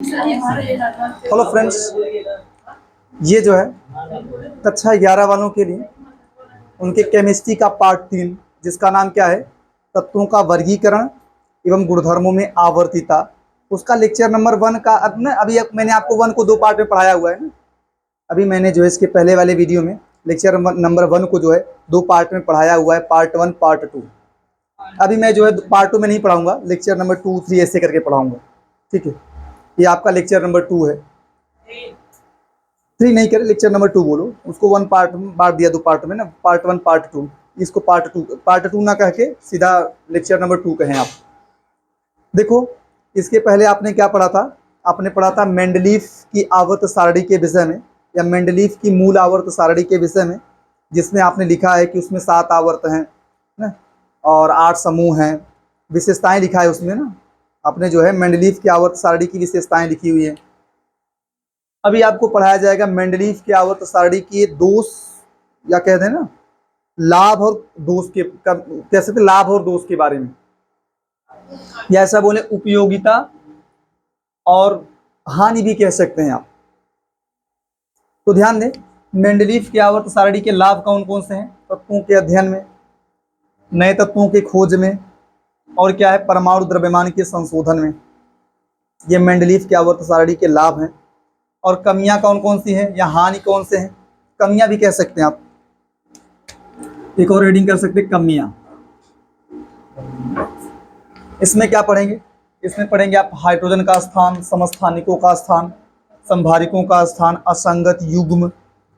Hello friends, ये जो है कक्षा 11 वालों के लिए उनके केमिस्ट्री का पार्ट 3 जिसका नाम क्या है, तत्वों का वर्गीकरण एवं गुणधर्मों में आवर्तिता, उसका लेक्चर नंबर 1 का अभी मैंने आपको 1 को 2 पार्ट में पढ़ाया हुआ है ना। अभी मैंने जो है इसके पहले वाले वीडियो में लेक्चर नंबर 1 को जो है 2 पार्ट में पढ़ाया हुआ है, पार्ट 1 पार्ट 2। अभी मैं जो है पार्ट 2 में नहीं पढ़ाऊंगा, लेक्चर नंबर 2 3 ऐसे करके पढ़ाऊंगा। ठीक है, ये आपका लेक्चर नंबर 2 है। 3 नहीं करे, लेक्चर नंबर 2 बोलो, उसको 1 पार्ट में बांट दिया 2 पार्ट में ना, पार्ट 1 पार्ट 2। इसको पार्ट 2 ना कह के सीधा लेक्चर नंबर 2 कहें आप। देखो, इसके पहले आपने क्या पढ़ा था? आपने पढ़ा था मेंडलीफ की आवर्त सारणी के विषय में, या मेंडलीफ की मूल आवर्त सारणी के विषय में, जिसमें आपने लिखा है कि उसमें 7 आवर्त हैं ना, और 8 समूह हैं, विशेषताएं लिखा है उसमें ना। आपने जो है मेंडलीफ की आवर्त सारणी की विशेषताएं लिखी हुई है। अभी आपको पढ़ाया जाएगा मेंडलीफ की आवर्त सारणी के दोष, या कह दें ना लाभ और दोष के, कह सकते लाभ और दोष के बारे में, या ऐसा बोले उपयोगिता और हानि भी कह सकते हैं आप। तो ध्यान दें, मेंडलीफ की आवर्त सारणी के लाभ कौन कौन से हैं? तत्वों के अध्ययन में, नए तत्वों की खोज में, और क्या है, परमाणु द्रव्यमान के संशोधन में। ये मेंडलीफ की आवर्त सारणी के लाभ हैं। और कमियां कौन कौन सी हैं, या हानि कौन से हैं? कमियां भी कह सकते हैं आप। एक और रीडिंग कर सकते हैं, कमियां। इसमें क्या पढ़ेंगे? इसमें पढ़ेंगे आप हाइड्रोजन का स्थान, समस्थानिकों का स्थान, संभारिकों का स्थान, असंगत युग्म,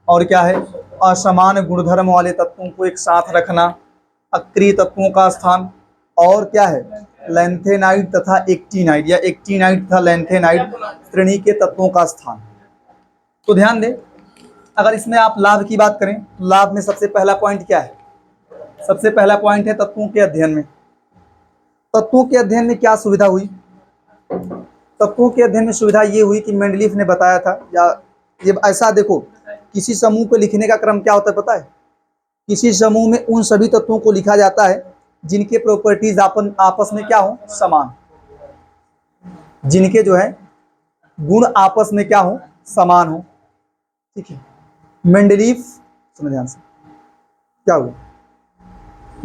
और क्या है, असमान गुणधर्म वाले तत्वों को एक साथ रखना, अक्रिय तत्वों का स्थान, और क्या है, लैंथेनाइड तथा एक्टिनाइड, या एक्टिनाइड तथा लैंथेनाइड श्रेणी के तत्वों का स्थान। तो ध्यान दें, अगर इसमें आप लाभ की बात करें, लाभ में सबसे पहला पॉइंट क्या है? सबसे पहला पॉइंट है तत्वों के अध्ययन में। तत्वों के अध्ययन में क्या सुविधा हुई? तत्वों के अध्ययन में सुविधा ये हुई कि मेंडलीफ ने बताया था, या ये ऐसा देखो, किसी समूह को लिखने का क्रम क्या होता है पता है? किसी समूह में उन सभी तत्वों को लिखा जाता है जिनके प्रॉपर्टीज आपस में क्या हो, समान, जिनके जो है गुण आपस में क्या हो, समान हो। ठीक है, मेंडलीफ, सुनो ध्यान से, क्या हुआ?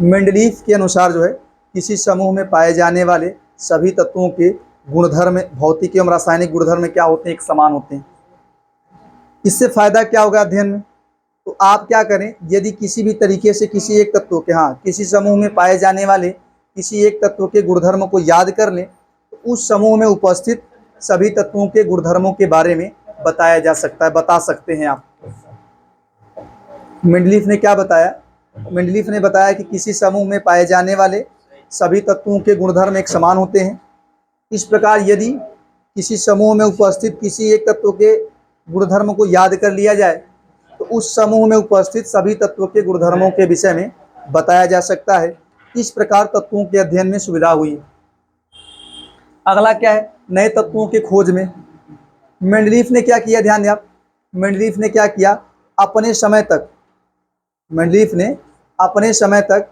मेंडलीफ के अनुसार जो है किसी समूह में पाए जाने वाले सभी तत्वों के गुणधर्म, भौतिक एवं रासायनिक गुणधर्म क्या होते हैं, एक समान होते हैं। इससे फायदा क्या होगा अध्ययन में? तो आप क्या करें, यदि किसी भी तरीके से किसी एक तत्व के, हाँ, किसी समूह में पाए जाने वाले किसी एक तत्व के गुणधर्म को याद कर लें, तो उस समूह में उपस्थित सभी तत्वों के गुणधर्मों के बारे में बताया जा सकता है, बता सकते हैं आप। मेंडलीफ ने क्या बताया? मेंडलीफ ने बताया कि किसी समूह में पाए जाने वाले सभी तत्वों के गुणधर्म एक समान होते हैं। इस प्रकार यदि किसी समूह में उपस्थित किसी एक तत्व के गुणधर्म को याद कर लिया जाए, तो उस समूह में उपस्थित सभी तत्वों के गुणधर्मों के विषय में बताया जा सकता है। इस प्रकार तत्वों के अध्ययन में सुविधा हुई। अगला क्या है, नए तत्वों के खोज में। मेंडलीफ ने क्या किया, ध्यान दें आप, मेंडलीफ ने क्या किया, अपने समय तक, मेंडलीफ ने अपने समय तक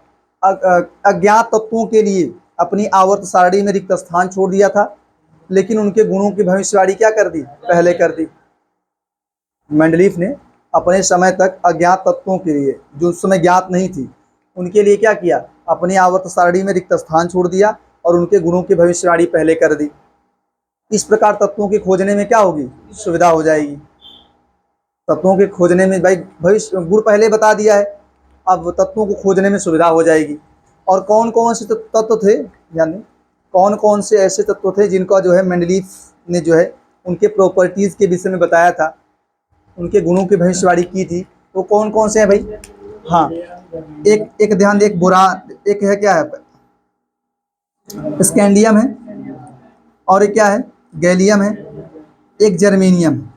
अज्ञात तत्वों के लिए अपनी आवर्त सारणी में रिक्त स्थान छोड़ दिया था, लेकिन उनके गुणों की भविष्यवाणी क्या कर दी, पहले कर दी। मेंडलीफ ने अपने समय तक अज्ञात तत्वों के लिए, जो उस समय ज्ञात नहीं थी, उनके लिए क्या किया, अपनी आवर्त सारणी में रिक्त स्थान छोड़ दिया और उनके गुणों की भविष्यवाणी पहले कर दी। इस प्रकार तत्वों के खोजने में क्या होगी, सुविधा हो जाएगी। तत्वों के खोजने में भाई भविष्य गुण पहले बता दिया है, अब तत्वों को खोजने में सुविधा हो जाएगी। और कौन कौन से तत्व थे, यानी कौन कौन से ऐसे तत्व थे जिनका जो है मेंडलीफ ने जो है उनके प्रॉपर्टीज़ के विषय में बताया था, उनके गुणों की भविष्यवाणी की थी, वो कौन कौन से हैं भाई? हाँ, एक ध्यान दे, एक बोरान, एक है क्या है, स्कैंडियम है, और एक क्या है, गैलियम है, एक जर्मेनियम है।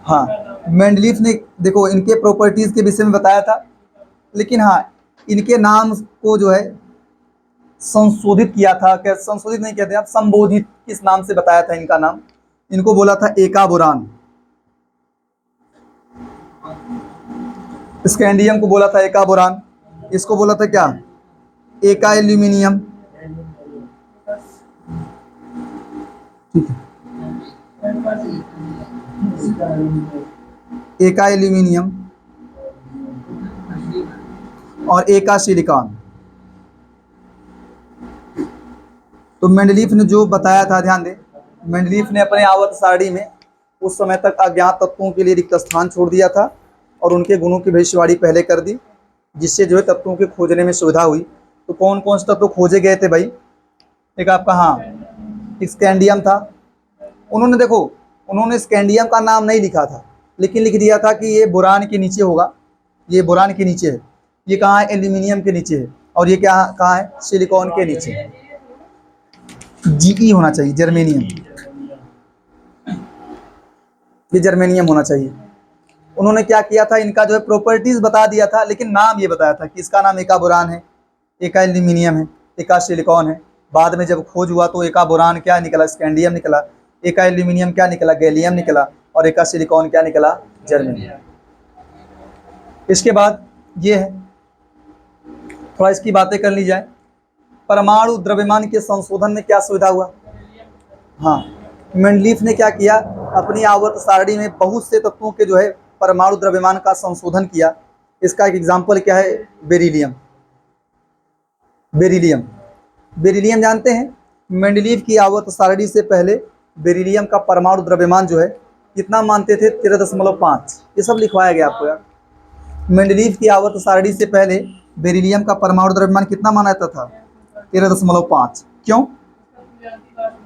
हाँ, मेंडलीफ ने देखो इनके प्रॉपर्टीज़ के विषय में बताया था, लेकिन हाँ, इनके नाम को जो है संशोधित किया था, क्या संशोधित नहीं कहते आप, संबोधित किस नाम से बताया था इनका नाम? इनको बोला था एका बोरान। स्कैंडियम को बोला था एका बोरान, इसको बोला था क्या, एका एल्यूमिनियम। ठीक है, ए का एल्यूमिनियम और ए का सिलिकॉन। तो मेंडलीफ ने जो बताया था, ध्यान दें, मेंडलीफ ने अपने आवर्त सारणी में उस समय तक अज्ञात तत्वों के लिए रिक्त स्थान छोड़ दिया था और उनके गुणों की भविष्यवाणी पहले कर दी, जिससे जो है तत्वों के खोजने में सुविधा हुई। तो कौन कौन से तत्व खोजे गए थे भाई? एक आपका, हाँ, स्कैंडियम था। उन्होंने देखो, उन्होंने स्कैंडियम का नाम नहीं लिखा था, लेकिन लिख दिया था कि ये बोरान के नीचे होगा, ये बोरान के नीचे है। ये कहाँ है? एल्यूमिनियम के नीचे है। और ये क्या कहाँ है? सिलिकॉन के नीचे है। जीई होना चाहिए, जर्मेनियम, ये जर्मेनियम होना चाहिए। उन्होंने क्या किया था, इनका जो है प्रॉपर्टीज बता दिया था, लेकिन नाम ये बताया था कि इसका नाम एका बोरान है, एका एल्यूमिनियम है, एका सिलिकॉन है। बाद में जब खोज हुआ तो एका बोरान क्या निकला? स्कैंडियम निकला। एका एल्यूमिनियम क्या निकला? गैलियम निकला। और एका सिलिकॉन क्या निकला? जर्मेनियम। इसके बाद ये है, थोड़ा इसकी बातें कर ली जाए। परमाणु द्रव्यमान के संशोधन में क्या सुविधा हुआ? हाँ, मेंडलीफ ने क्या किया, अपनी आवर्त सारणी में बहुत से तत्वों के जो है परमाणु द्रव्यमान का संशोधन किया। इसका एक एग्जाम्पल क्या है? बेरिलियम। बेरिलियम, बेरिलियम जानते हैं? मेंडलीफ की आवर्त सारणी से पहले बेरिलियम का परमाणु द्रव्यमान जो है कितना मानते थे? 13.5। ये सब लिखवाया गया आपको यार। मेंडलीफ की आवर्त सारणी से पहले बेरिलियम का परमाणु द्रव्यमान कितना माना जाता था? 13.5। क्यों?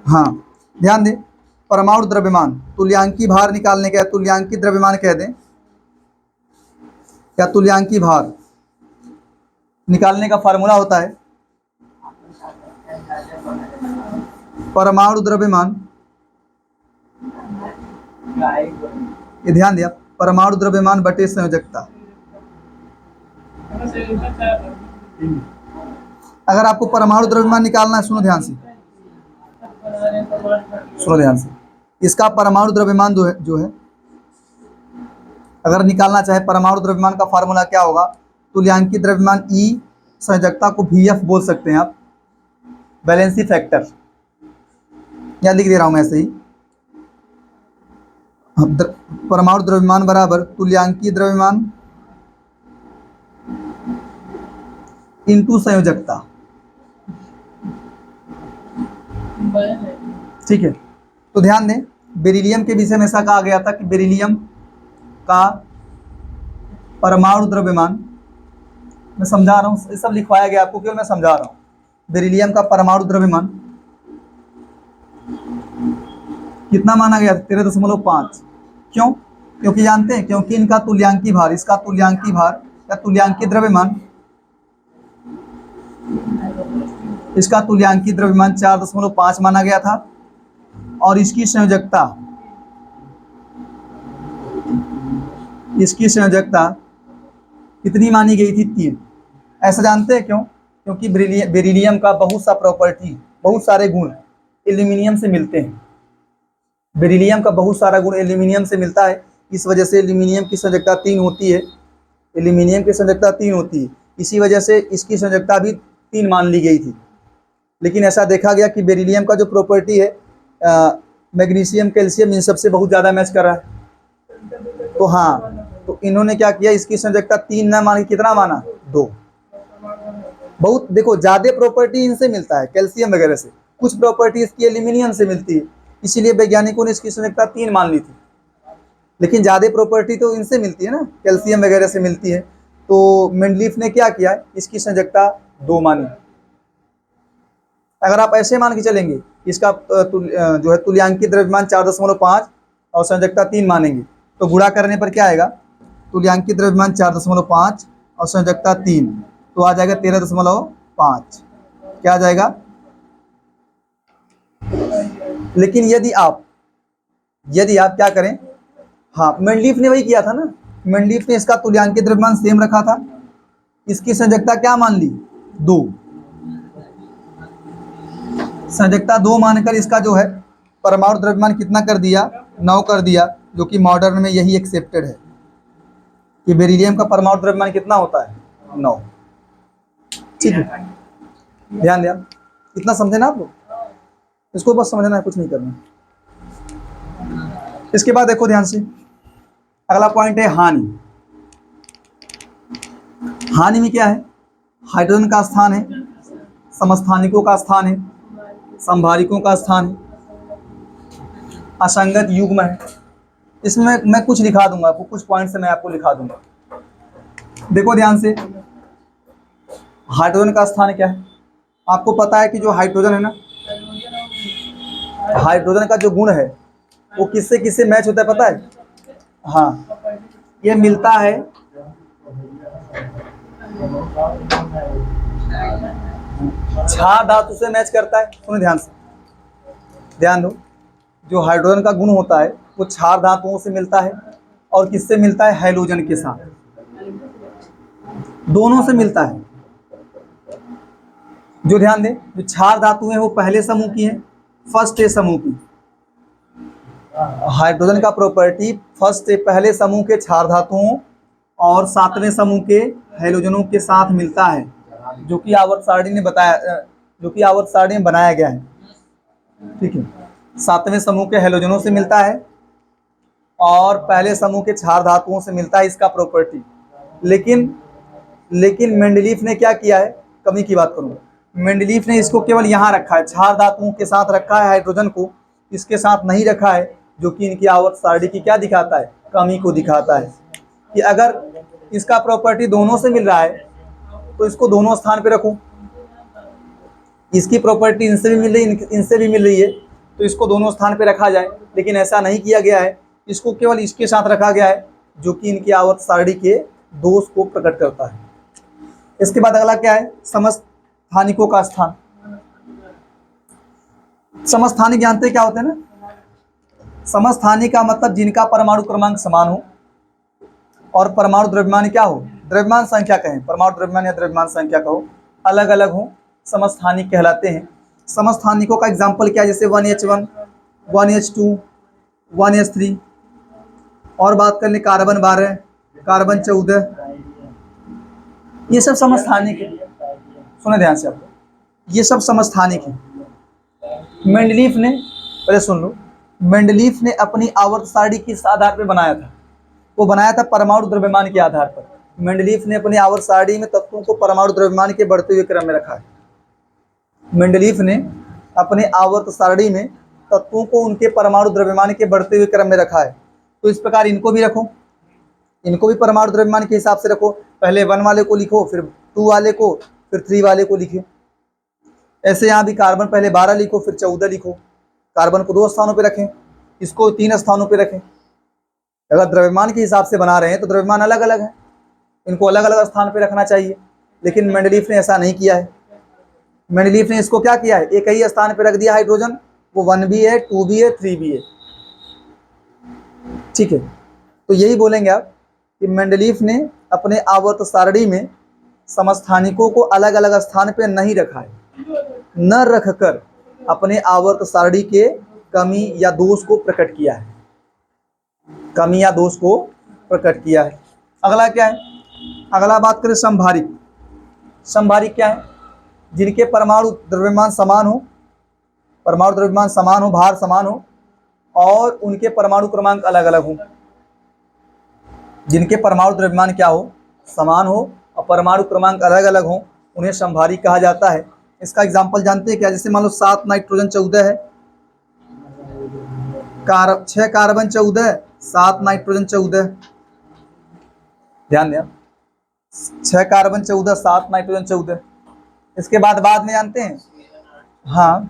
हाँ, ध्यान दें, परमाणु द्रव्यमान तुल्यांकी भार निकालने का, तुल्यांकी द्रव्यमान कह दें या तुल्यांकी भार निकालने का फार्मूला होता है परमाणु द्रव्यमान, ये ध्यान दिया, परमाणु द्रव्यमान बटे संयोजकता। अगर आपको परमाणु द्रव्यमान निकालना है, सुनो ध्यान से, सुनो ध्यान से, इसका परमाणु द्रव्यमान जो है अगर निकालना चाहे, परमाणु द्रव्यमान का फार्मूला क्या होगा? तुल्यांकी द्रव्यमान ई, संयोजकता को VF बोल सकते हैं आप, वैलेंसी फैक्टर, या लिख दे रहा हूं मैं ऐसे ही। परमाणु द्रव्यमान बराबर तुल्यांकी द्रव्यमान इंटू संयोजकता। ठीक है, तो ध्यान दें, बेरिलियम के विषय में ऐसा कहा गया था कि बेरिलियम का परमाणु द्रव्यमान, मैं समझा रहा हूँ, ये सब लिखवाया गया आपको, केवल मैं समझा रहा हूँ। बेरिलियम का परमाणु द्रव्यमान कितना माना गया? 13.5। क्यों? क्योंकि जानते हैं, क्योंकि इनका तुल्यांकी भार, इसका तुल्यांकी भार या तुल्यांकी द्रव्यमान, इसका तुल्यांकी द्रव्यमान 4.5 माना गया था। और इसकी संयोजकता, इसकी संयोजकता कितनी मानी गई थी? 3। ऐसा जानते हैं क्यों? क्योंकि बेरिलियम का बहुत सा प्रॉपर्टी, बहुत सारे गुण एल्यूमिनियम से मिलते हैं। बेरिलियम का बहुत सारा गुण एल्यूमिनियम से मिलता है, इस वजह से एल्यूमिनियम की संयोजकता 3 होती है। एल्यूमिनियम की संयोजकता 3 होती है, इसी वजह से इसकी संयोजकता भी 3 मान ली गई थी। लेकिन ऐसा देखा गया कि बेरिलियम का जो प्रॉपर्टी है, मैग्नीशियम, कैल्शियम, इन सबसे बहुत ज़्यादा मैच कर रहा है। तो हाँ, तो इन्होंने क्या किया, इसकी संयोजकता 3 ना मान के कितना माना? 2। बहुत देखो, ज़्यादा प्रॉपर्टी इनसे मिलता है, कैल्शियम वगैरह से, कुछ प्रॉपर्टी इसकी एल्यूमिनियम से मिलती है, इसीलिए वैज्ञानिकों ने इसकी संयोजकता 3 मान ली थी। लेकिन ज़्यादा प्रॉपर्टी तो इनसे मिलती है ना, कैल्शियम वगैरह से मिलती है। तो मेंडलीफ ने क्या किया, इसकी संयोजकता 2 मानी। अगर आप ऐसे मान के चलेंगे, इसका जो है तुल्यांकी द्रव्यमान 4.5 और संयोजकता 3 मानेंगे, तो गुणा करने पर क्या आएगा? तुल्यांकी द्रव्यमान 4.5 और संयोजकता 3, तो आ जाएगा 13.5। क्या आ जाएगा? लेकिन यदि आप क्या करें, हाँ, मेंडलीफ ने वही किया था ना, मेंडलीफ ने इसका तुल्यांकी द्रव्यमान सेम रखा था, इसकी संयोजकता क्या मान ली? 2। संयोजकता 2 मानकर इसका जो है परमाणु द्रव्यमान कितना कर दिया? 9 कर दिया, जो कि मॉडर्न में यही एक्सेप्टेड है कि बेरिलियम का परमाणु द्रव्यमान कितना होता है? 9। ठीक है, ध्यान दिया, इतना समझे ना आप लोग? इसको बस समझना है, कुछ नहीं करना। इसके बाद देखो ध्यान से, अगला पॉइंट है हानि। हानि में क्या है? हाइड्रोजन का स्थान है, समस्थानिकों का स्थान है, संभारिकों का स्थान है, असंगत युग्म है। इसमें मैं कुछ लिखा दूंगा आपको, कुछ पॉइंट से मैं आपको लिखा दूंगा। देखो ध्यान से, हाइड्रोजन का स्थान क्या है? आपको पता है कि जो हाइड्रोजन है ना, हाइड्रोजन का जो गुण है वो किससे किससे मैच होता है पता है? हाँ, ये मिलता है क्षार धातु से मैच करता है। सुनो ध्यान से, ध्यान दो, जो हाइड्रोजन का गुण होता है वो क्षार धातुओं से मिलता है और किससे मिलता है? हैलोजन के साथ, दोनों से मिलता है। जो ध्यान दें, जो क्षार धातु है वो पहले समूह की है, फर्स्ट ए समूह की। हाइड्रोजन का प्रॉपर्टी फर्स्ट ए पहले समूह के क्षार धातुओं और सातवें समूह के हैलोजनों के साथ मिलता है, जो कि आवर्त सारणी ने बताया, जो कि आवर्त सारणी में बनाया गया है। ठीक है, सातवें समूह के हैलोजनों से मिलता है और पहले समूह के क्षार धातुओं से मिलता है, इसका प्रॉपर्टी। लेकिन मेंडलीफ ने क्या किया है? कमी की बात करूंगा, मेंडलीफ ने इसको केवल यहाँ रखा है, क्षार धातुओं के साथ रखा है, हाइड्रोजन को इसके साथ नहीं रखा है, जो कि इनकी आवर्त सारणी की क्या दिखाता है? कमी को दिखाता है। कि अगर इसका प्रॉपर्टी दोनों से मिल रहा है तो इसको दोनों स्थान पे रखो, इसकी प्रॉपर्टी इनसे भी मिल रही है, इनसे भी मिल रही है, तो इसको दोनों स्थान पे रखा जाए। लेकिन ऐसा नहीं किया गया है, इसको केवल इसके साथ रखा गया है, जो कि इनकी आवर्त सारणी के दोष को प्रकट करता है। इसके बाद अगला क्या है? समस्थानिकों का स्थान। समस्थानिक जानते क्या होते हैं ना? समस्थानिक का मतलब जिनका परमाणु क्रमांक समान हो और परमाणु द्रव्यमान क्या हो? द्रव्यमान संख्या कहें, परमाणु द्रव्यमान या द्रव्यमान संख्या कहो, अलग अलग हो, समस्थानिक कहलाते हैं। समस्थानिकों का एग्जाम्पल क्या है? जैसे 1H1, 1H2, 1H3। और बात कर ले कार्बन 12, कार्बन 14, ये सब समस्थानिक है। सुने ध्यान से आपको, ये सब समस्थानिक है। मेंडलीफ ने, पहले सुन लो, मेंडलीफ ने अपनी आवर्त सारणी किस आधार पर बनाया था? वो बनाया था परमाणु द्रव्यमान के आधार पर। मेंडलीफ ने अपनी आवर्त सारणी में तत्वों को परमाणु द्रव्यमान के बढ़ते हुए क्रम में रखा है। मेंडलीफ ने अपने आवर्त सारणी में तत्वों को उनके परमाणु द्रव्यमान के बढ़ते हुए क्रम में रखा है। तो इस प्रकार इनको भी रखो, इनको भी परमाणु द्रव्यमान के हिसाब से रखो। पहले 1 वाले को लिखो, फिर 2 वाले को, फिर 3 वाले को लिखो। ऐसे यहाँ भी कार्बन पहले 12 लिखो, फिर 14 लिखो। कार्बन को 2 स्थानों पर रखें, इसको 3 स्थानों पर रखें। अगर द्रव्यमान के हिसाब से बना रहे हैं तो द्रव्यमान अलग अलग है, इनको अलग अलग स्थान पर रखना चाहिए। लेकिन मेंडलीफ ने ऐसा नहीं किया है। मेंडलीफ ने इसको क्या किया है? एक ही स्थान पर रख दिया हाइड्रोजन, वो 1 भी है, 2 भी है, 3 भी है। ठीक है, तो यही बोलेंगे आप कि मेंडलीफ ने अपने आवर्त सारणी में समस्थानिकों को अलग अलग स्थान पर नहीं रखा है, न रखकर अपने आवर्त सारणी के कमी या दोष को प्रकट किया है, कमी या दोष को प्रकट किया है। अगला क्या है? अगला बात करें संभारिक। संभारिक क्या है? जिनके परमाणु द्रव्यमान समान हो, परमाणु द्रव्यमान समान हो, भार समान हो और उनके परमाणु क्रमांक अलग अलग हो। जिनके परमाणु द्रव्यमान क्या हो? समान हो और परमाणु क्रमांक अलग अलग हो, उन्हें संभारिक कहा जाता है। इसका एग्जाम्पल जानते हैं क्या? जैसे मान लो 7 नाइट्रोजन 14 है, 6 कार्बन 14, 7 नाइट्रोजन 14। ध्यान दें, 6 कार्बन 14, 7 नाइट्रोजन 14। इसके बाद में जानते हैं, हाँ,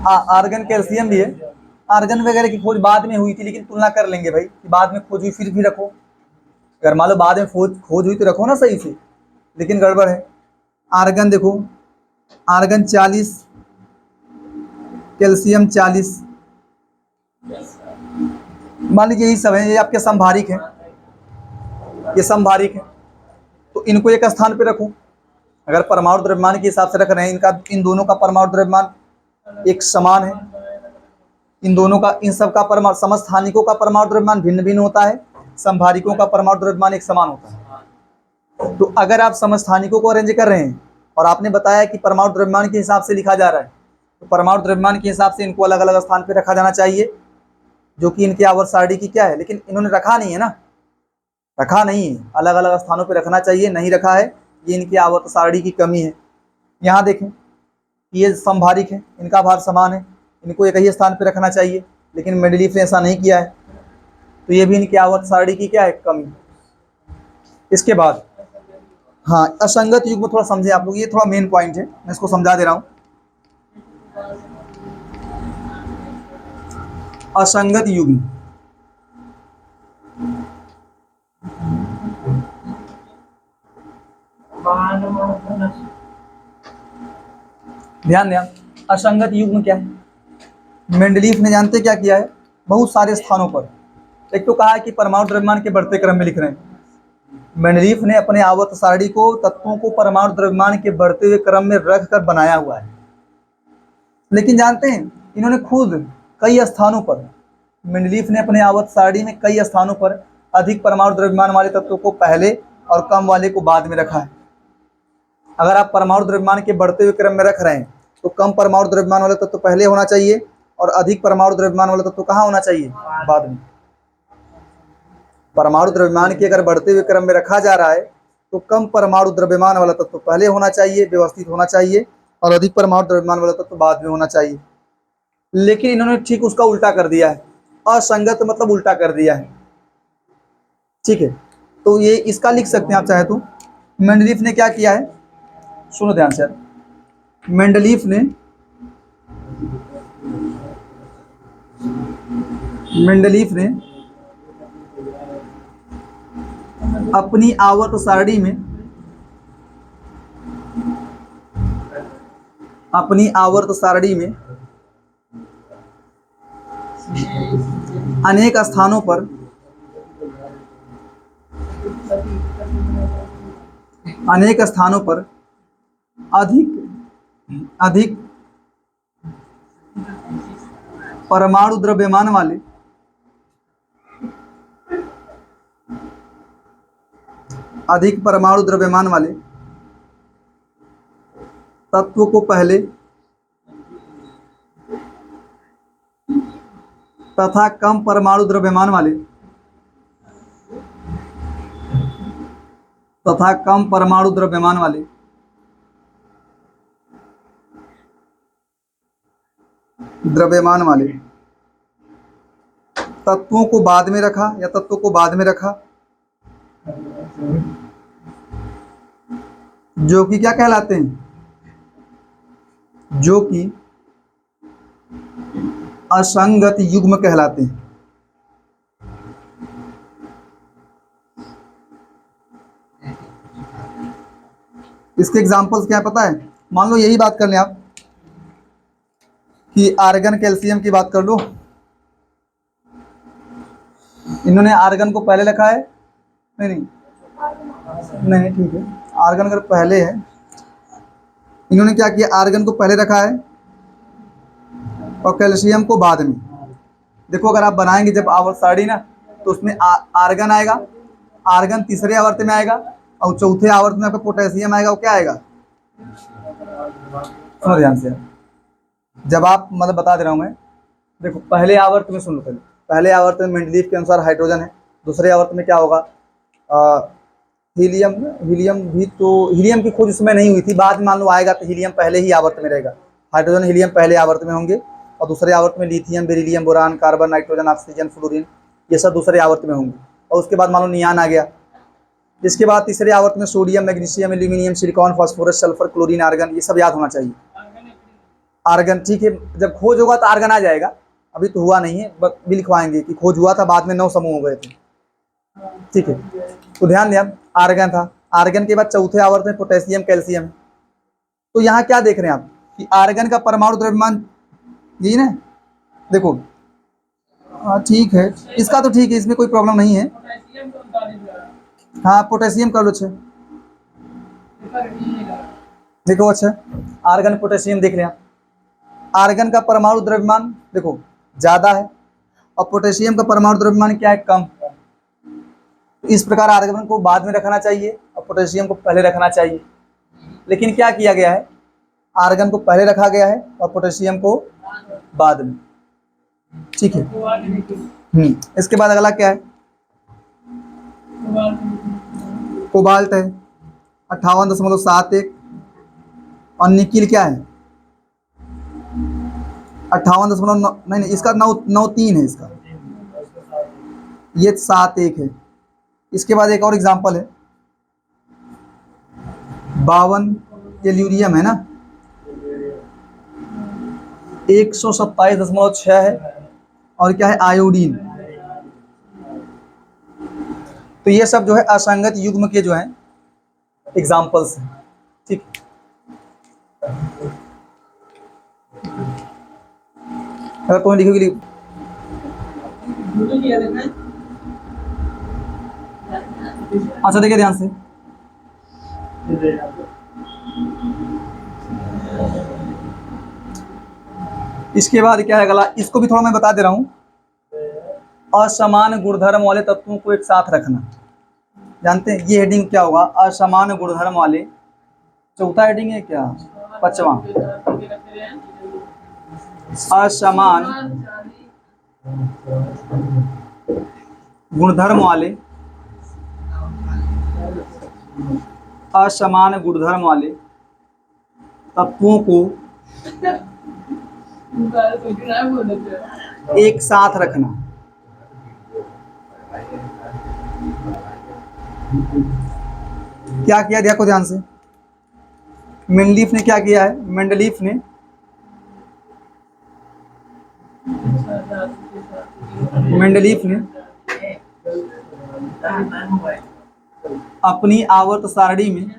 आर्गन कैल्शियम भी है। आर्गन वगैरह की खोज बाद में हुई थी, लेकिन तुलना कर लेंगे भाई कि बाद में खोज हुई फिर भी रखो। अगर मान लो बाद में खोज हुई तो रखो ना सही से, लेकिन गड़बड़ है। आर्गन देखो, आर्गन 40, कैल्शियम 40, मान लीजिए यही सब है, ये आपके संभारिक हैं, ये संभारिक है। तो इनको एक स्थान पे रखो। अगर परमाणु द्रव्यमान के हिसाब से रख रहे हैं, इन दोनों का परमाणु द्रव्यमान एक समान है, इन दोनों का, इन सब का परमाणु, समस्थानिकों का परमाणु द्रव्यमान भिन्न भिन्न होता है, संभारिकों का परमाणु द्रव्यमान एक समान होता है। तो अगर आप समस्थानिकों को अरेंज कर रहे हैं और आपने बताया कि परमाणु द्रव्यमान के हिसाब से लिखा जा रहा है, तो परमाणु द्रव्यमान के हिसाब से इनको अलग अलग स्थान पर रखा जाना चाहिए। जो कि इनके आवर्त सारणी की क्या है, लेकिन इन्होंने रखा नहीं है ना, रखा नहीं है, अलग अलग स्थानों पे रखना चाहिए, नहीं रखा है, ये इनके आवर्त सारणी की कमी है। यहाँ देखें ये समभारिक है, इनका भार समान है, इनको एक ही स्थान पे रखना चाहिए, लेकिन मेंडलीफ ने ऐसा नहीं किया है, तो ये भी इनके आवर्त सारणी की क्या है, कमी। इसके बाद हाँ, असंगत युग्म थोड़ा समझे आप लोग, ये थोड़ा मेन पॉइंट है, मैं इसको समझा दे रहा हूँ। असंगत युग्म, ध्यान दें, असंगत युग्म क्या है। मेंडलीफ ने जानते क्या किया है, बहुत सारे स्थानों पर, एक तो कहा है कि परमाणु द्रव्यमान के बढ़ते क्रम में लिख रहे हैं। मेंडलीफ ने अपने आवर्त सारणी को तत्वों को परमाणु द्रव्यमान के बढ़ते हुए क्रम में रख कर बनाया हुआ है, लेकिन जानते हैं इन्होंने खुद कई स्थानों पर, मेंडलीफ ने अपने आवर्त सारणी में कई स्थानों पर अधिक परमाणु द्रव्यमान वाले तत्वों को पहले और कम वाले को बाद में रखा है। अगर आप परमाणु द्रव्यमान के बढ़ते हुए क्रम में रख रहे हैं तो कम परमाणु द्रव्यमान वाला तत्व पहले होना चाहिए और अधिक परमाणु द्रव्यमान वाला तत्व कहाँ होना चाहिए, बाद में। परमाणु द्रव्यमान के अगर बढ़ते हुए क्रम में रखा जा रहा है तो कम परमाणु द्रव्यमान वाला तत्व पहले होना चाहिए, व्यवस्थित होना चाहिए, और अधिक परमाणु द्रव्यमान वाला तत्व बाद में होना चाहिए। लेकिन इन्होंने ठीक उसका उल्टा कर दिया है, असंगत मतलब उल्टा कर दिया है, ठीक है। तो ये इसका लिख सकते हैं आप चाहे तो। मेंडलीफ ने क्या किया है, सुनो ध्यान से, मेंडलीफ ने अपनी आवर्त सारणी में अनेक स्थानों पर अधिक परमाणु द्रव्यमान वाले तत्व को पहले तथा कम परमाणु द्रव्यमान वाले तत्वों को बाद में रखा या तत्वों को बाद में रखा, जो कि क्या कहलाते हैं, जो कि असंगत युग्म कहलाते हैं। इसके एग्जांपल्स क्या है पता है, मान लो यही बात कर लें आप कि आर्गन कैल्शियम की बात कर लो, इन्होंने आर्गन को पहले रखा है, नहीं, ठीक है, आर्गन अगर पहले है, इन्होंने क्या किया, आर्गन को पहले रखा है और कैल्शियम को बाद में। देखो अगर आप बनाएंगे जब आवर्त सारणी ना, तो उसमें आर्गन आएगा, आर्गन तीसरे आवर्त में आएगा, और चौथे आवर्त में आपका पोटेशियम आएगा। वो क्या आएगा, सुनो ध्यान से, जब आप मतलब बता दे रहा हूँ मैं, देखो पहले आवर्त में सुन लो, पहले आवर्त में मेंडलीफ के अनुसार हाइड्रोजन है, दूसरे आवर्त में क्या होगा, हीलियम भी, तो हीलियम की खोज उसमें नहीं हुई थी, बाद में मान लो आएगा तो हीलियम पहले ही आवर्त में रहेगा, हाइड्रोजन हीलियम पहले आवर्त में होंगे, और दूसरे आवर्त में lithium, beryllium, boron, carbon, nitrogen, oxygen, fluorine, ये सब दूसरे आवर्त में होंगे, और उसके बाद मान लो नियान आ गया। इसके बाद तीसरे आवर्त में sodium, magnesium, aluminium, silicon, phosphorus, sulphur, chlorine, argon, ये सब याद होना चाहिए। आर्गन ठीक है, जब खोज होगा तो आर्गन आ जाएगा, अभी तो हुआ नहीं है, भी लिखवाएंगे कि खोज हुआ था, बाद में 9 समूह हो गए थे, ठीक है। तो ध्यान दें, आर्गन था, आर्गन के बाद चौथे आवर्त में पोटेशियम, कैल्शियम। तो यहाँ क्या देख रहे हैं आप कि आर्गन का परमाणु द्रव्यमान यही ना, देखो हाँ ठीक है, इसका तो ठीक है, इसमें कोई प्रॉब्लम नहीं है। हाँ पोटेशियम कर लो, अच्छा देखो, अच्छा आर्गन पोटेशियम देख लिया, आर्गन का परमाणु द्रव्यमान देखो ज्यादा है और पोटेशियम का परमाणु द्रव्यमान क्या है, कम। इस प्रकार आर्गन को बाद में रखना चाहिए और पोटेशियम को पहले रखना चाहिए, लेकिन क्या किया गया है, आर्गन को पहले रखा गया है और पोटेशियम को बाद में। ठीक है। इसके बाद अगला क्या है? कोबाल्ट है 58.71 और निकिल क्या है 58.9, नहीं इसका 993 है इसका, ये 71 है। इसके बाद एक और एग्जांपल है 52 टेल्यूरियम है ना, 127.6 है और क्या है आयोडीन। तो ये सब जो है असंगत युग्म के जो है एग्जांपल्स हैं। ठीक, अगर तुम्हें लिखोगे अच्छा देखिए ध्यान से, इसके बाद क्या है अगला, इसको भी थोड़ा मैं बता दे रहा हूं। असमान गुणधर्म वाले तत्वों को एक साथ रखना, जानते हैं ये हेडिंग क्या होगा? असमान गुणधर्म वाले, चौथा हेडिंग है क्या, पांचवा, असमान गुणधर्म वाले, असमान गुणधर्म वाले तत्वों को एक साथ रखना। क्या किया देखो ध्यान से, मेंडलीफ ने क्या किया है? मेंडलीफ ने अपनी आवर्त सारणी में,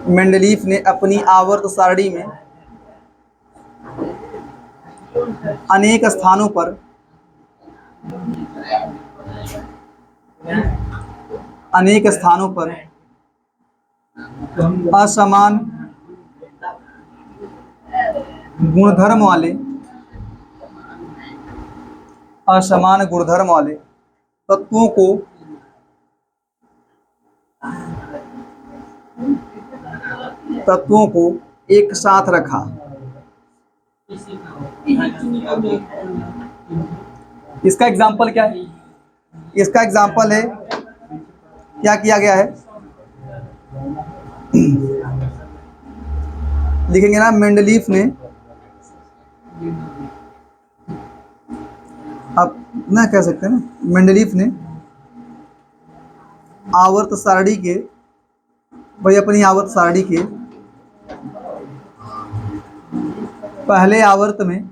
मेंडलीफ ने अपनी आवर्त सारणी में अनेक स्थानों पर असमान गुणधर्म वाले तत्वों को एक साथ रखा। इसका एग्जाम्पल क्या है? इसका एग्जाम्पल है, क्या किया गया है लिखेंगे ना, मेंडलीफ ने, आप ना कह सकते हैं ना, मेंडलीफ ने आवर्त सारणी के, भाई अपनी आवर्त सारणी के पहले आवर्त में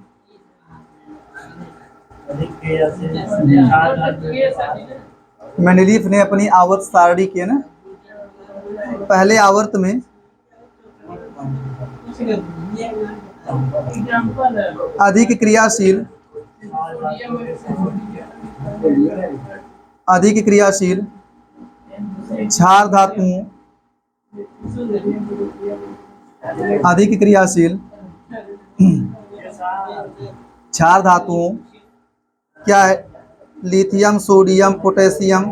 मेंडलीफ ने अपनी आवर्त सारणी के ना पहले आवर्त में अधिक क्रियाशील क्षार धातुओं, क्या है, lithium, sodium, potassium,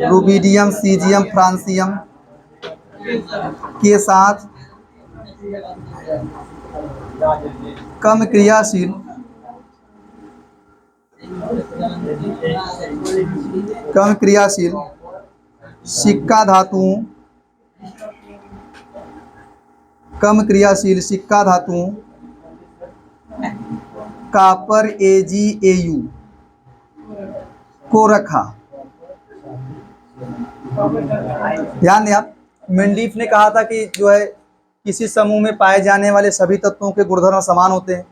rubidium, caesium, francium के साथ कम क्रियाशील सिक्का धातुओं कॉपर AgAu को रखा। ध्यान दें आप, मेंडलीफ ने कहा था कि जो है किसी समूह में पाए जाने वाले सभी तत्वों के गुणधर्म समान होते हैं।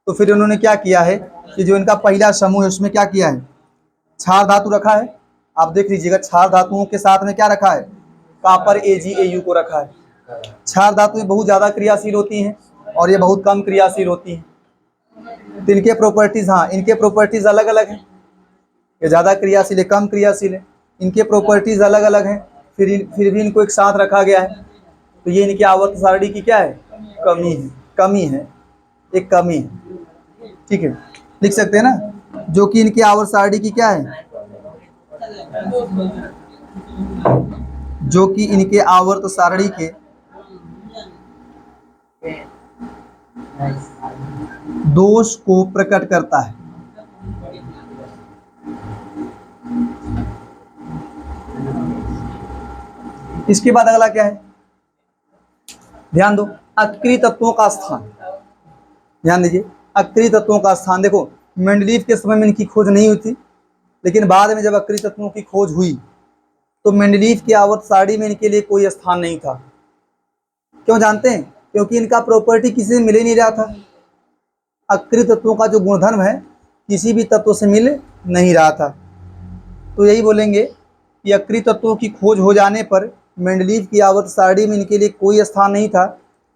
तो फिर उन्होंने क्या किया है कि जो इनका पहला समूह है उसमें क्या किया है, क्षार धातु रखा है। आप देख लीजिएगा, क्षार धातुओं के साथ में क्या रखा है, कॉपर AgAu को रखा है। क्षार धातुएं बहुत ज़्यादा क्रियाशील होती हैं और ये बहुत कम क्रियाशील होती हैं। तो इनके प्रॉपर्टीज़, हाँ इनके प्रॉपर्टीज़ अलग अलग हैं, ये ज़्यादा क्रियाशील है, कम क्रियाशील है, इनके प्रॉपर्टीज़ अलग अलग हैं, फिर भी इनको एक साथ रखा गया है। तो ये इनकी आवर्त सारणी की क्या है, कमी है, एक कमी है। ठीक है, लिख सकते हैं ना, जो कि इनकी आवर्त सारणी की क्या है, जो कि इनके आवर्त सारणी के दोष को प्रकट करता है। इसके बाद अगला क्या है, ध्यान दो, अक्रिय तत्वों का स्थान। ध्यान दीजिए, अक्रिय तत्वों का स्थान। देखो, मेंडलीव के समय में इनकी खोज नहीं हुई थी, लेकिन बाद में जब अक्रिय तत्वों की खोज हुई तो मेंडलीव की आवर्त सारणी में इनके लिए कोई स्थान नहीं था। क्यों जानते हैं? क्योंकि इनका प्रॉपर्टी किसी से मिल ही नहीं रहा था। अक्रिय तत्वों का जो गुणधर्म है किसी भी तत्व से मिल नहीं रहा था। तो यही बोलेंगे कि अक्रिय तत्वों की खोज हो जाने पर मेंडलीव की आवर्त सारणी में इनके लिए कोई स्थान नहीं था।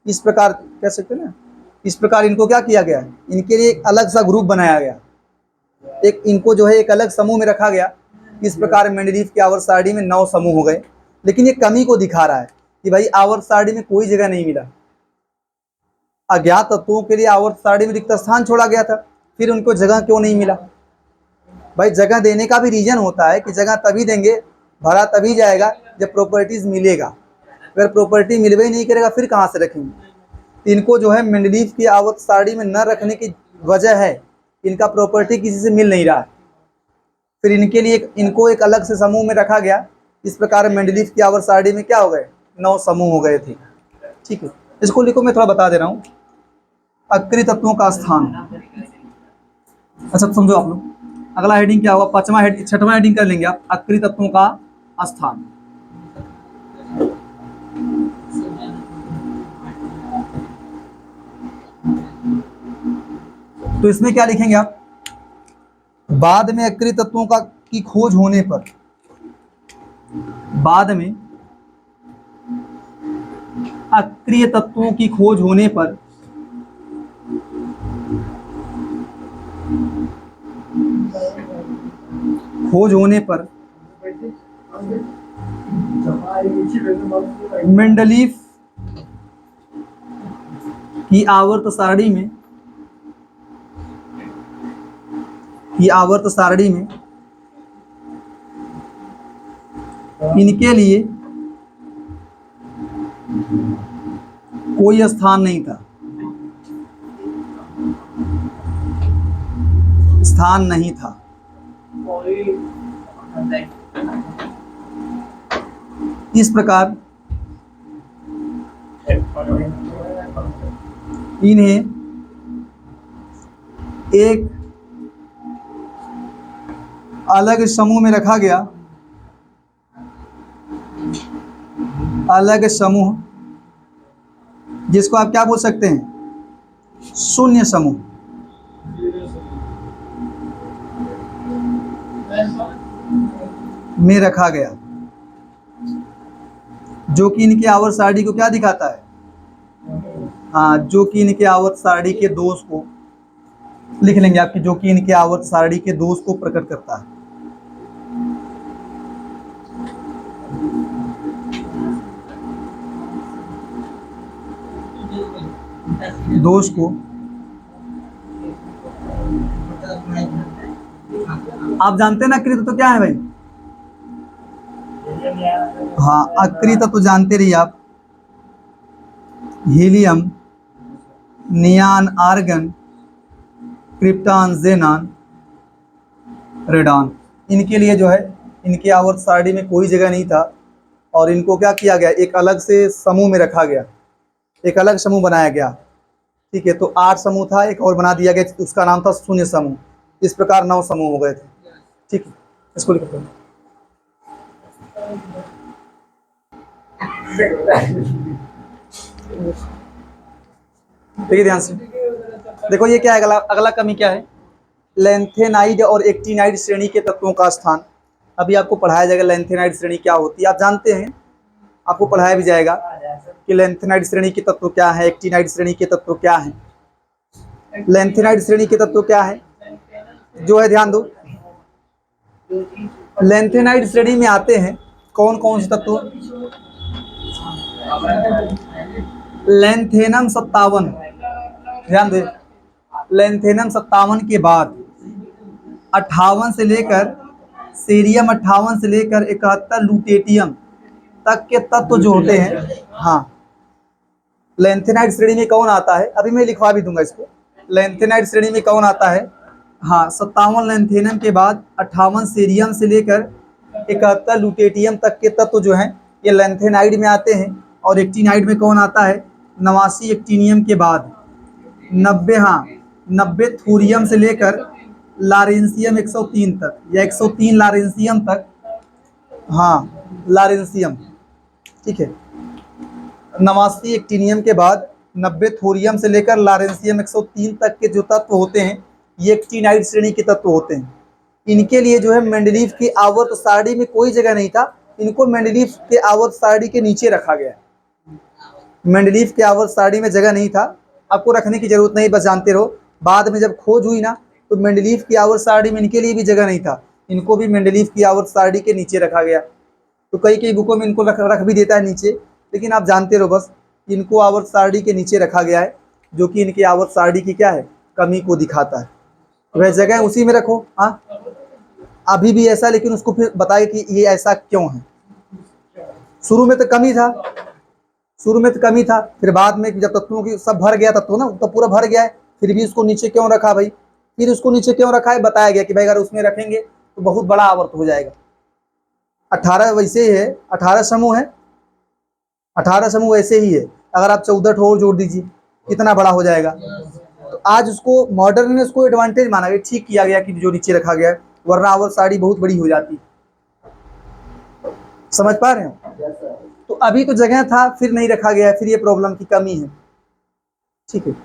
इस प्रकार कह सकते हैं ना, इस प्रकार इनको क्या किया गया, इनके लिए एक अलग सा ग्रुप बनाया गया, एक इनको जो है एक अलग समूह में रखा गया। इस प्रकार मेंडलीव की आवर्त सारणी में 9 समूह हो गए। लेकिन ये कमी को दिखा रहा है कि भाई आवर्त सारणी में कोई जगह नहीं मिला। अज्ञात तत्वों के लिए आवर्त सारणी में रिक्त स्थान छोड़ा गया था, फिर उनको जगह क्यों नहीं मिला? भाई जगह देने का भी रीजन होता है कि जगह तभी देंगे, भरा तभी जाएगा जब प्रॉपर्टीज मिलेगा। अगर प्रॉपर्टी मिलवे ही नहीं करेगा फिर कहाँ से रखेंगे? इनको जो है मेंडलीव की आवर्त सारणी में न रखने की वजह है इनका प्रॉपर्टी किसी से मिल नहीं रहा है। फिर इनके लिए इनको एक अलग से समूह में रखा गया। इस प्रकार मेंडलीव की आवर्त सारणी में क्या हो गए, 9 समूह हो गए थे। ठीक है, इसको लिखो, मैं थोड़ा बता दे रहा हूँ। अक्रिय तत्वों का स्थान। अच्छा समझो आप लोग, अगला हेडिंग क्या होगा, 5वां हेड, 6वां हेडिंग कर लेंगे आप, अक्रिय तत्वों का स्थान। तो इसमें क्या लिखेंगे आप, बाद में अक्रिय तत्वों का की खोज होने पर, बाद में अक्रिय तत्वों की खोज होने पर मेंडलीव की आवर्त सारणी में इनके लिए कोई स्थान नहीं था, इस प्रकार इन्हें एक अलग समूह में रखा गया, अलग समूह, जिसको आप क्या बोल सकते हैं, शून्य समूह में रखा गया, जो कि इनकी आवर्त सारणी को क्या दिखाता है, हाँ, जो कि इनके आवर्त सारणी के दोष को लिख लेंगे आपकी, जो कि इनके आवर्त सारणी के दोष को प्रकट करता है। दोष को आप जानते हैं ना, अक्रिय तत्व क्या है भाई? हाँ, अक्रिय तत्व जानते रहिए आप, helium, neon, argon, krypton, xenon, radon. इनके लिए जो है इनकी आवर्त सारणी में कोई जगह नहीं था और इनको क्या किया गया, एक अलग से समूह में रखा गया, एक अलग समूह बनाया गया। ठीक है, तो 8 समूह था, एक और बना दिया गया, उसका नाम था शून्य समूह। इस प्रकार 9 समूह हो गए थे। ठीक है, इसको लिखते हैं। देखिए ध्यान से, देखो ये क्या है, अगला कमी क्या है, लेंथेनाइड और एक्टिनाइड श्रेणी के तत्वों का स्थान। अभी आपको पढ़ाया जाएगा लेंथेनाइड श्रेणी क्या होती है, आप जानते हैं, आपको पढ़ाया भी जाएगा कि लेंथेनाइड श्रेणी के तत्व क्या है, एक्टिनाइड श्रेणी के तत्व क्या है। लेंथेनाइड श्रेणी के तत्व क्या है जो है, ध्यान दो, लेंथेनाइड श्रेणी में आते हैं कौन कौन से तत्व, लेंथेनम 57, ध्यान दे, लेंथेनम 57 के बाद 58 से लेकर सीरियम 58 से लेकर 71 लुटेटियम तक के तत्व जो होते हैं, हाँ, लैंथेनाइड श्रेणी में कौन आता है, अभी मैं लिखवा भी दूंगा इसको। लैंथेनाइड श्रेणी में कौन आता है, हाँ 57 लैंथेनम के बाद 58 सीरियम से लेकर 71 लुटेटियम तक के तत्व जो हैं ये लैंथेनाइड में आते हैं। और एक्टिनाइड में कौन आता है, 89 एक्टिनियम के बाद 90, हाँ 90 थूरियम से लेकर लारेंसियम 103 तक, या 103 लारेंसियम तक, हाँ लारेंसियम, ठीक है। 89 एक्टिनियम के बाद 90 थोरियम से लेकर लारेंसियम 103 तक के जो तत्व होते हैं ये एक्टिनाइड श्रेणी के तत्व होते हैं। इनके लिए जो है मेंडलीव की आवर्त सारणी में कोई जगह नहीं था, इनको मेंडलीव के आवर्त सारणी के नीचे रखा गया। मेंडलीव के आवर्त सारणी में जगह नहीं था, आपको रखने की जरूरत नहीं, बस जानते रहो। बाद में जब खोज हुई ना तो मेंडलीव की आवर्त सारणी में इनके लिए भी जगह नहीं था, इनको भी मेंडलीव की आवर्त सारणी के नीचे रखा गया। तो कई बुकों में इनको रख भी देता है नीचे, लेकिन आप जानते रहो बस इनको आवर्त सारणी के नीचे रखा गया है, जो कि इनकी आवर्त सारणी की क्या है, कमी को दिखाता है। वह जगह उसी में रखो। हाँ अभी भी ऐसा, लेकिन उसको फिर बताए कि ये ऐसा क्यों है। शुरू में तो कमी था, शुरू में तो कमी था, फिर बाद में जब तत्वों की सब भर गया, तत्व ना तो पूरा भर गया है, फिर भी उसको नीचे क्यों रखा भाई, फिर उसको नीचे क्यों रखा है बताया गया कि भाई अगर उसमें रखेंगे तो बहुत बड़ा आवर्त हो जाएगा। 18 वैसे ही है, 18 समूह है, 18 समूह वैसे ही है, अगर आप 14 ठो और जोड़ दीजिए कितना बड़ा हो जाएगा। तो आज उसको मॉडर्न ने उसको एडवांटेज माना गया, ठीक किया गया कि जो नीचे रखा गया है, वरना आवर्त सारणी बहुत बड़ी हो जाती। समझ पा रहे हो। तो अभी तो जगह था, फिर नहीं रखा गया है, फिर ये प्रॉब्लम की कमी है, ठीक है।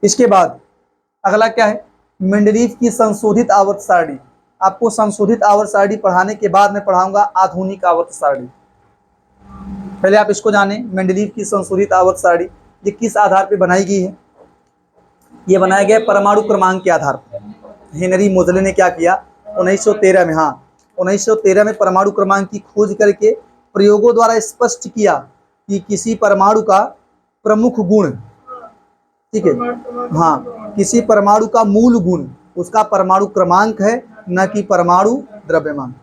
इसके बाद अगला क्या है, मेंडलीव की संशोधित आवर्त सारणी। आपको संशोधित आवर्त सारणी पढ़ाने के बाद मैं पढ़ाऊंगा आधुनिक आवर्त सारणी। पहले आप इसको जानें, मेंडलीव की संशोधित आवर्त सारणी ये किस आधार पर बनाई गई है। ये बनाया गया परमाणु क्रमांक के आधार पर। हेनरी मोजले ने क्या किया 1913 में, हाँ 1913 में परमाणु क्रमांक की खोज करके प्रयोगों द्वारा स्पष्ट किया कि किसी परमाणु का प्रमुख गुण, ठीक है, हाँ किसी परमाणु का मूल गुण उसका परमाणु क्रमांक है, न कि परमाणु द्रव्यमान।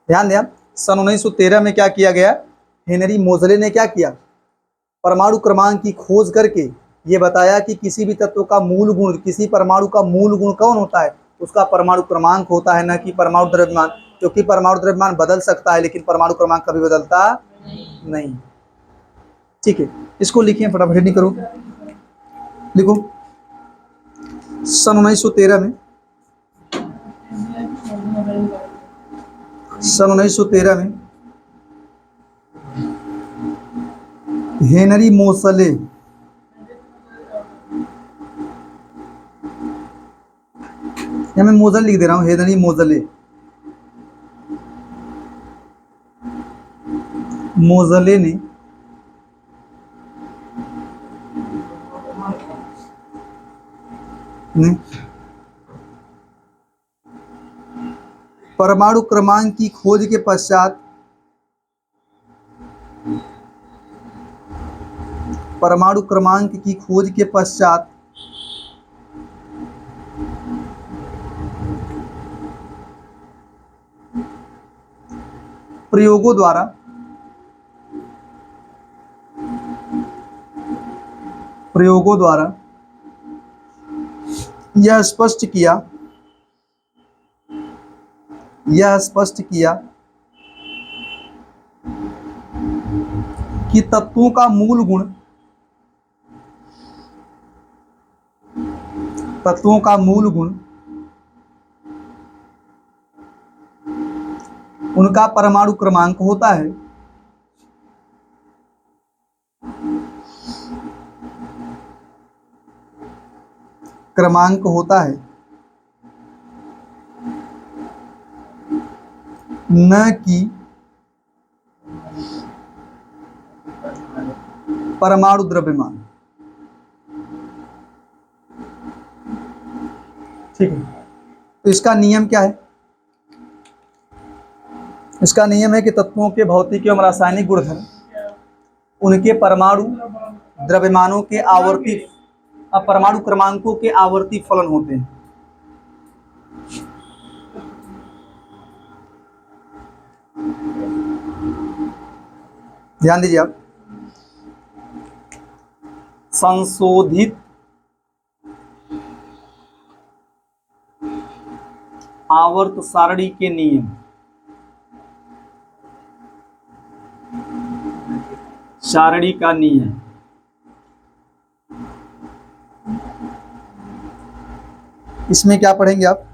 ध्यान दें, सन 1913 में क्या किया गया, हेनरी मोजले ने क्या किया, परमाणु क्रमांक की खोज करके ये बताया कि किसी भी तत्व का मूल गुण, किसी परमाणु का मूल गुण कौन होता है, उसका परमाणु क्रमांक होता है, न कि परमाणु द्रव्यमान। क्योंकि परमाणु द्रव्यमान बदल सकता है लेकिन परमाणु क्रमांक कभी बदलता नहीं, ठीक है। इसको लिखिए फटाफट, नहीं करो, लिखो। सन 1913 में, सन 1913 में हेनरी मोसले, मैं मोजल लिख दे रहा हूं, हेनरी मोजले, मोजले ने परमाणु क्रमांक की खोज के पश्चात परमाणु क्रमांक की खोज के पश्चात प्रयोगों द्वारा यह स्पष्ट किया कि तत्वों का मूल गुण उनका परमाणु क्रमांक होता है। न कि परमाणु द्रव्यमान, ठीक है। तो इसका नियम क्या है, इसका नियम है कि तत्वों के भौतिक एवं रासायनिक गुणधर्म उनके परमाणु द्रव्यमानों के आवर्ती परमाणु क्रमांकों के आवर्ती फलन होते हैं। ध्यान दीजिए आप, संशोधित आवर्त सारणी के नियम। सारणी का नियम। इसमें क्या पढ़ेंगे आप?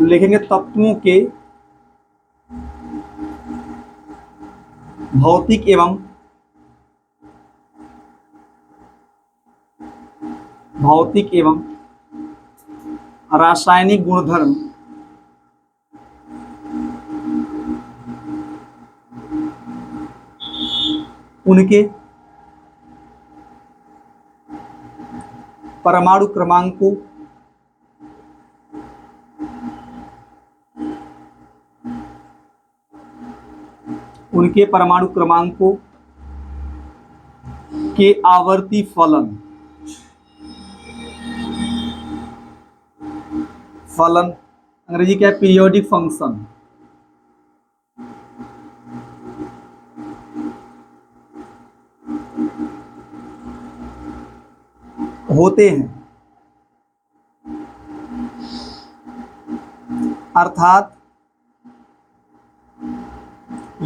लिखेंगे तत्वों के भौतिक एवं रासायनिक गुणधर्म उनके परमाणु क्रमांकों के आवर्ती फलन अंग्रेजी क्या है? पीरियोडिक फंक्शन होते हैं। अर्थात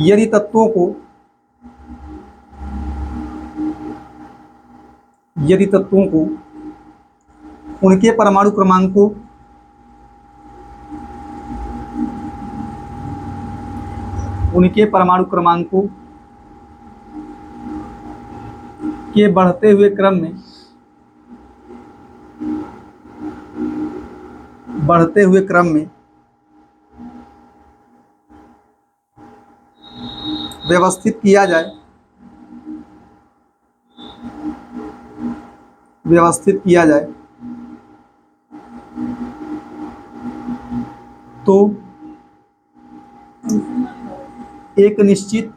यदि तत्वों को उनके परमाणु क्रमांकों के बढ़ते हुए क्रम में व्यवस्थित किया जाए तो एक निश्चित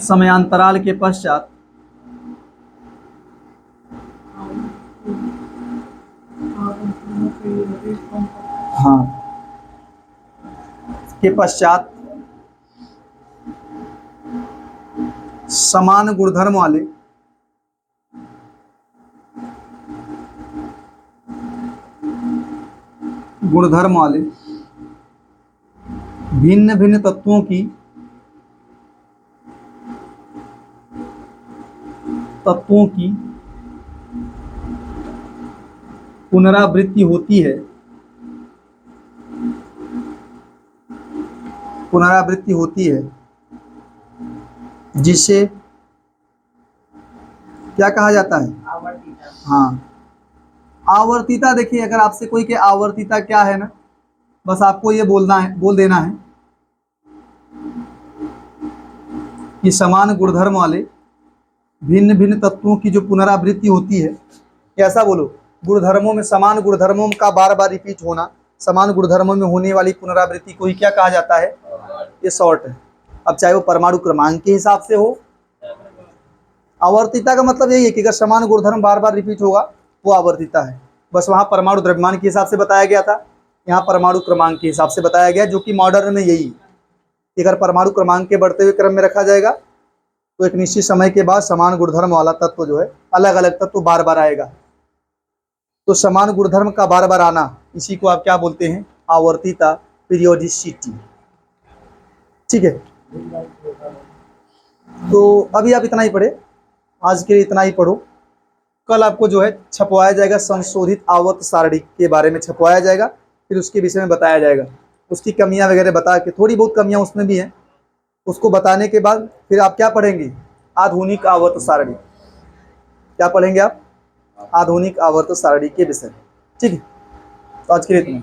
समयांतराल के पश्चात समान गुणधर्म वाले भिन्न भिन्न तत्वों की पुनरावृत्ति होती है जिसे क्या कहा जाता है? आवर्तीता। देखिए, अगर आपसे कोई के आवर्तीता क्या है ना, बस आपको ये बोल देना है कि समान गुणधर्म वाले भिन्न भिन्न तत्वों की जो पुनरावृत्ति होती है। कैसा बोलो? गुणधर्मों में समान गुणधर्मों का बार बार रिपीट होना, समान गुणधर्मों में होने वाली पुनरावृत्ति को ही क्या कहा जाता है? ये शॉर्ट है। अब चाहे वो परमाणु क्रमांक के हिसाब से हो, आवर्तीता का मतलब यही है कि अगर समान गुणधर्म बार बार रिपीट होगा वो आवर्तीता है। बस वहाँ परमाणु द्रव्यमान के हिसाब से बताया गया था, यहाँ परमाणु क्रमांक के हिसाब से बताया गया, जो कि मॉडर्न में यही कि अगर परमाणु क्रमांक के बढ़ते हुए क्रम में रखा जाएगा तो एक निश्चित समय के बाद समान गुणधर्म वाला तत्व जो है, अलग अलग तत्व बार बार आएगा। तो समान गुणधर्म का बार बार आना, इसी को आप क्या बोलते हैं? आवर्तीता, पीरियोडिसिटी। ठीक है, तो अभी आप इतना ही पढ़े, आज के लिए इतना ही पढ़ो। कल आपको जो है छपवाया जाएगा, संशोधित आवर्त सारणी के बारे में छपवाया जाएगा, फिर उसके विषय में बताया जाएगा, उसकी कमियां वगैरह बता के, थोड़ी बहुत कमियां उसमें भी हैं, उसको बताने के बाद फिर आप क्या पढ़ेंगे? आधुनिक आवर्त सारणी। क्या पढ़ेंगे आप? आधुनिक आवर्त सारणी के विषय। ठीक है, तो आज के लिए इतना।